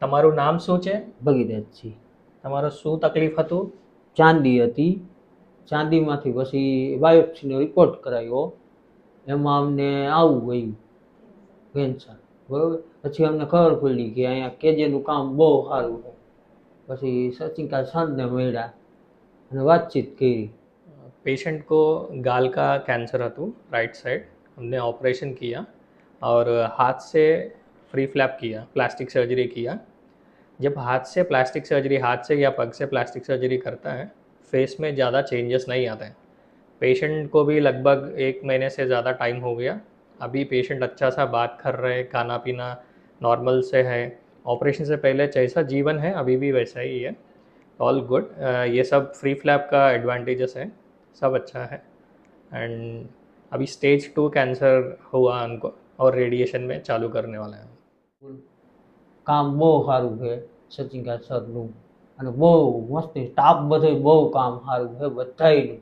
તમારું નામ શું છે? ભગીરથજી. તમારો શું તકલીફ હતું? ચાંદી હતી. ચાંદીમાંથી પછી બાયોપ્સીનો રિપોર્ટ કરાવ્યો, એમાં અમને આવું ગયું કેન્સર. બરોબર. પછી અમને ખબર પડી કે અહીંયા કેજેનું કામ બહુ સારું છે. પછી સચિનકા સરને મળ્યા અને વાતચીત કરી. पेशेंट को गाल का कैंसर હતું राइट साइड। हमने ऑपरेशन किया और हाथ से फ्री फ्लैप किया, प्लास्टिक सर्जरी किया। जब हाथ से प्लास्टिक सर्जरी, हाथ से या पग से प्लास्टिक सर्जरी करता है, फेस में ज़्यादा चेंजेस नहीं आते हैं। पेशेंट को भी लगभग 1 महीने से ज़्यादा टाइम हो गया। अभी पेशेंट अच्छा सा बात कर रहे, खाना पीना नॉर्मल से है। ऑपरेशन से पहले जैसा जीवन है अभी भी वैसा ही है। All good. ये सब फ्री फ्लैप का एडवांटेजेस है, सब अच्छा है। एंड अभी स्टेज 2 कैंसर हुआ उनको और रेडिएशन में चालू करने वाला है। કામ બહુ સારું છે સચિનકા સરનું, અને બહુ મસ્ત સ્ટાફ બધો બહુ કામ સારું છે બધાયનું.